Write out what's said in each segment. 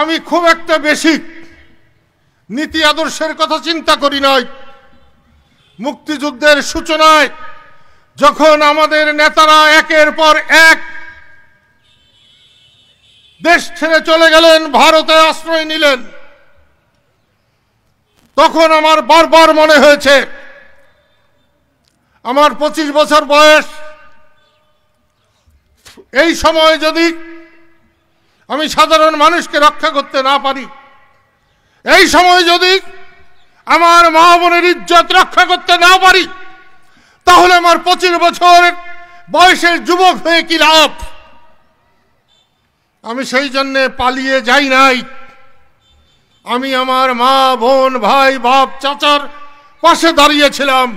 আমি খুব একটা বেশি নীতি আদর্শের কথা চিন্তা করি নাই। মুক্তিযুদ্ধের সূচনায় যখন আমাদের নেতারা একের পর এক দেশ ছেড়ে চলে গেলেন, ভারতে আশ্রয় নিলেন, তখন আমার বারবার মনে হয়েছে আমার 25 বছর বয়স, এই সময় যদি আমি সাধারণ মানুষকে রক্ষা করতে না পারি, এই সময় যদি আমার মা বোনের ইজ্জত রক্ষা করতে না পারি, তাহলে আমার 25 বছর বয়সের যুবক হয়ে কি লাভ? আমি সেই জন্যে পালিয়ে যাই নাই। আমি আমার মা বোন ভাই বাপ চাচার পাশে দাঁড়িয়েছিলাম।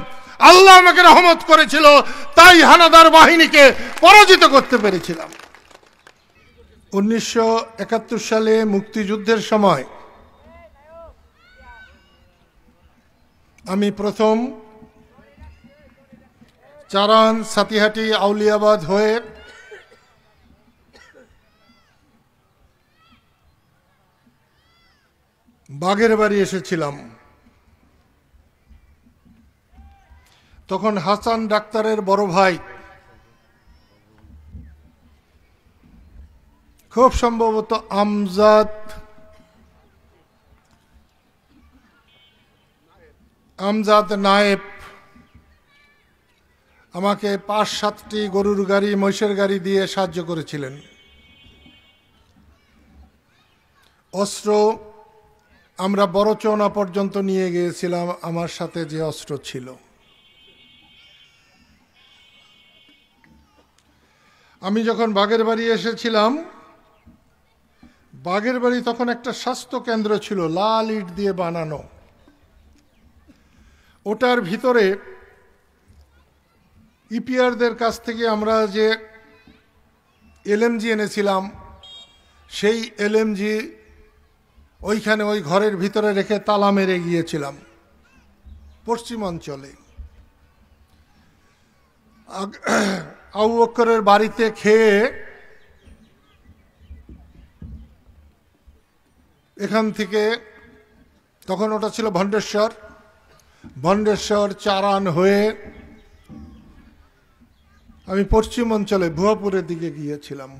আল্লাহ আমাকে রহমত করেছিল, তাই হানাদার বাহিনীকে পরাজিত করতে পেরেছিলাম। 1971 সালে মুক্তিযুদ্ধের সময় আমি প্রথম চারান সাতিহাটি আউলিয়াবাদ হয়ে বাগের বাড়ি এসেছিলাম। তখন হাসান ডাক্তারের বড় ভাই, খুব সম্ভবত আমজাদ নায়েব, আমাকে 5-7টি গরুর গাড়ি মহিষের গাড়ি দিয়ে সাহায্য করেছিলেন। অস্ত্র আমরা বড়চৌনা পর্যন্ত নিয়ে গিয়েছিলাম, আমার সাথে যে অস্ত্র ছিল। আমি যখন বাগের বাড়ি এসেছিলাম, বাগের বাড়ি তখন একটা স্বাস্থ্য কেন্দ্র ছিল, লাল ইট দিয়ে বানানো। ওটার ভিতরে ইপিআরদের কাছ থেকে আমরা যে এলএমজি এনেছিলাম, সেই এলএমজি ওইখানে ওই ঘরের ভিতরে রেখে তালা মেরে গিয়েছিলাম। পশ্চিমাঞ্চলে আবু বকরের বাড়িতে খেয়ে এখান থেকে, তখন ওটা ছিল ভণ্ডেশ্বর চারান হয়ে আমি পশ্চিমাঞ্চলে ভুয়াপুরের দিকে গিয়েছিলাম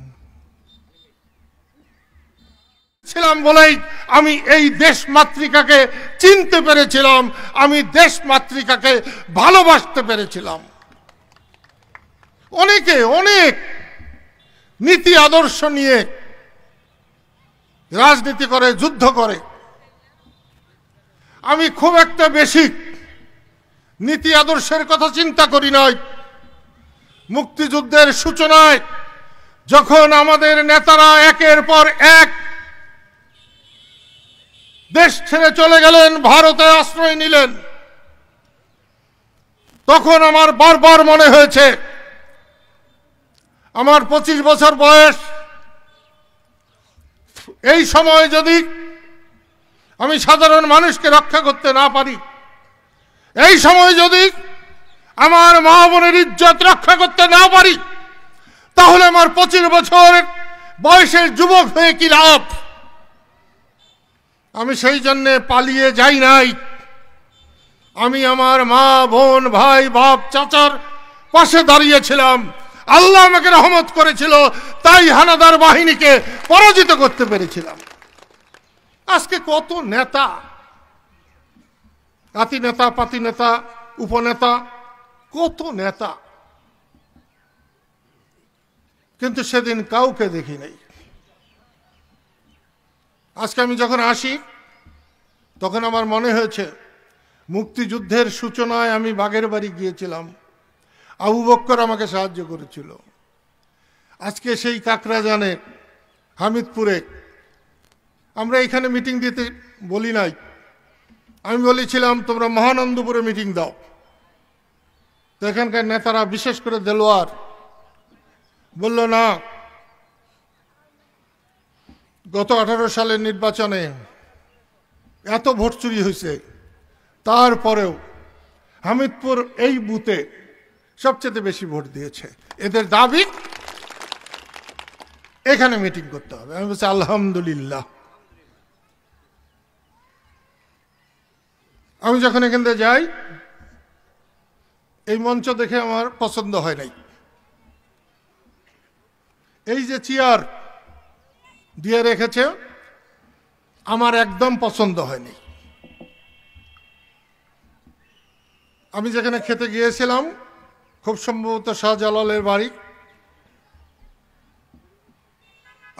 বলেই আমি এই দেশ মাতৃকাকে চিনতে পেরেছিলাম, আমি দেশ মাতৃকাকে ভালোবাসতে পেরেছিলাম। অনেকে অনেক নীতি আদর্শ নিয়ে রাজনীতি করে, যুদ্ধ করে। আমি খুব একটা বেশি নীতি আদর্শের কথা চিন্তা করি নাই। মুক্তিযুদ্ধের সূচনায় যখন আমাদের নেতারা একের পর এক দেশ ছেড়ে চলে গেলেন, ভারতে আশ্রয় নিলেন, তখন আমার বারবার মনে হয়েছে আমার 25 বছর বয়স, এই সময় যদি আমি সাধারণ মানুষকে রক্ষা করতে না পারি, এই সময় যদি আমার মা বোনের ইজ্জত রক্ষা করতে না পারি, তাহলে আমার 25 বছর বয়সের যুবক হয়ে কি লাভ? আমি সেই জন্যে পালিয়ে যাই নাই। আমি আমার মা বোন ভাই বাপ চাচার পাশে দাঁড়িয়েছিলাম। আল্লাহ আমাকে রহমত করেছিল, তাই হানাদার বাহিনীকে পরাজিত করতে পেরেছিলাম। আজকে কত নেতা, আতি নেতা, পাতি নেতা, উপনেতা, কত নেতা, কিন্তু সেদিন কাউকে দেখি নাই। আজকে আমি যখন আসি, তখন আমার মনে হয়েছে মুক্তিযুদ্ধের সূচনায় আমি বাগের বাড়ি গিয়েছিলাম, আবু বকর আমাকে সাহায্য করেছিল। আজকে সেই কাকরাজানে, হামিদপুরে আমরা এখানে মিটিং দিতে বলি নাই, আমি বলেছিলাম তোমরা মহানন্দপুরে মিটিং দাও। তো এখানকার নেতারা, বিশেষ করে দেলোয়ার, বলল না, গত 18 সালের নির্বাচনে এত ভোট চুরি হয়েছে, তারপরেও হামিদপুর এই বুথে সবচেয়ে বেশি ভোট দিয়েছে, এদের দাবি এখানে মিটিং করতে হবে। আমি বলছি আলহামদুলিল্লাহ, আমি যখন এখান থেকে যাই, এই মঞ্চ দেখে আমার পছন্দ হয় নাই। এই যে চেয়ার দিয়ে রেখেছে, আমার একদম পছন্দ হয়নি। আমি যেখানে খেতে গিয়েছিলাম, খুব সম্ভবত শাহজালালের বাড়ি,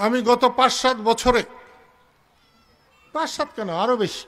আমি গত 5-7 বছরে, 5-7 কেন আরো বেশি,